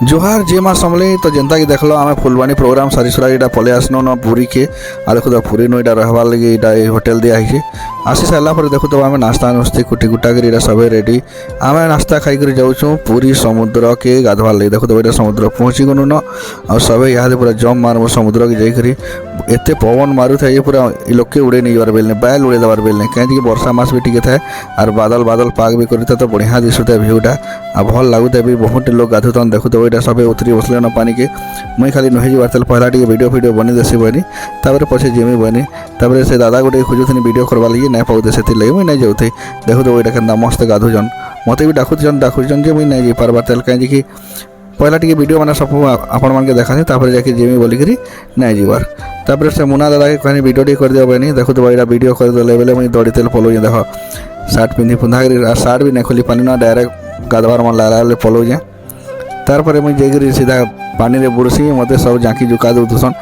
जोहार जे माँ समले तो जनता की देखल आम फुलवाणी प्रोग्राम सारी सुरा यहाँ पलि आसन न पुरी के आ देखो तो पुरी नु रहबार लगे ये होटेल दिया है आसी सारा पर देखो तो आम नास्ता नुस्ती कुटी कुटा कर सब रेडी आम नास्ता खाई जाऊँ पुरी समुद्र के गाधवार लगे देखो तो ये समुद्र पहुँची गनु न आ सब यहाँ पूरा जम मारब समुद्र के जाकर एत पवन मारू था ये पूरा लोग के उड़े नहीं जाबार बेलने बैल उड़े देवार बेलने कहीं वर्षा मास भी टिके थाए और बादल बादल पाग भी करता तो बढ़िया दिशुता भ्यूटा आ भल लगुता भी बहुत लोग गाधुतन देखो तो ये सब उतरी बसले न पानी के मुई खाली नुहे जाबार पहला टे वीडियो फीडियो बनी देसी बनी तापर पछे जिमी बनी तापर से दादा गोटे खोजुथनी वीडियो करवा लगी नहीं पाऊते से लगे मुई नहीं जाऊे देखो तो ये के मस्त गाधुजन मत भी डाकुन जे मुई नहीं जा पार्बार तेल कहीं कि पहला टे वीडियो मैंने सब आपण मैंने देखा तापर जाके जिमी बोलिक नहीं जीवार तापर से मुना दादा के कहनी वीडियो टे कर दिया नहीं देखो तो ये वीडियो कर देले बेले मुई दौड़ी तेल पलो देख सार्ट पिंधि पुंधा कर सार्ट भी नहीं खोली पानी ना डायरेक्ट गाधवार मन लाला पलो जाए तार मुझे जाकर सीधा पानी रे बुड़सी मत सब झाँकी झुका दूसन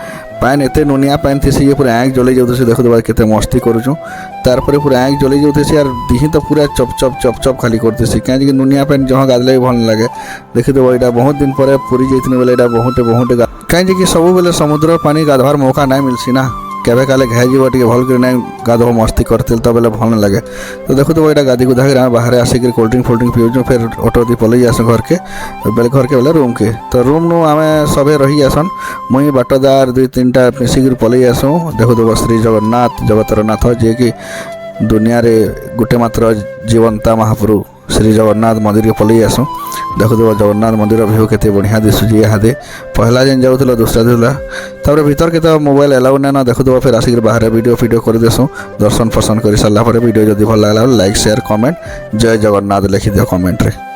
पैन एत नुनिया पैन थी ये पूरा आँख जलि जाऊँ देखो तो केते मस्ती करूँ तार पूरा आँख जलि जाऊँ यार दिही तो पूरा चप चप चप चप खाली करते कहीं नुनिया पैन जहाँ गाधले भल लगे देखी तो यहाँ बहुत दिन पर पूरी जाइए बोले यहाँ बहुत कहीं सब बेले समुद्र पानी गाधवार मौका नहीं मिलसी ना केवे काले घाई जीव टे भल कर गाधो मस्ती करते तो बेले भल लगे तो देखो तो यहाँ गाधी गुधा कर बाहर आसिक कोल्ड ड्रिंक फोल्ड ड्रिंक पीऊँ फिर ऑटो दी पलि आस घर के बेले घर के बोले रूम के तो रूम नु आम सब रही आसन मुई बाटदार दुई तीन टा मिसिक पलि आसू देखो तो श्री जगन्नाथ जगतर नाथ जे कि दुनिया रे गोटे मात्र जीवंता महाप्रभु श्री जगन्नाथ मंदिर के पलि आसू देखो तो जगन्नाथ मंदिर भ्यू के बढ़िया दिशुची यहाँ पहला जेन जाऊला दूसरा दिला तापर भीतर के तो मोबाइल एलाउ ना देखो तो फिर आसिक बाहर वीडियो फीडियो कर देसु दर्शन फर्शन कर सारापर वीडियो जब भल लगा लाइक शेयर कमेंट जय जगन्नाथ लिखि दियो कमेंट रे।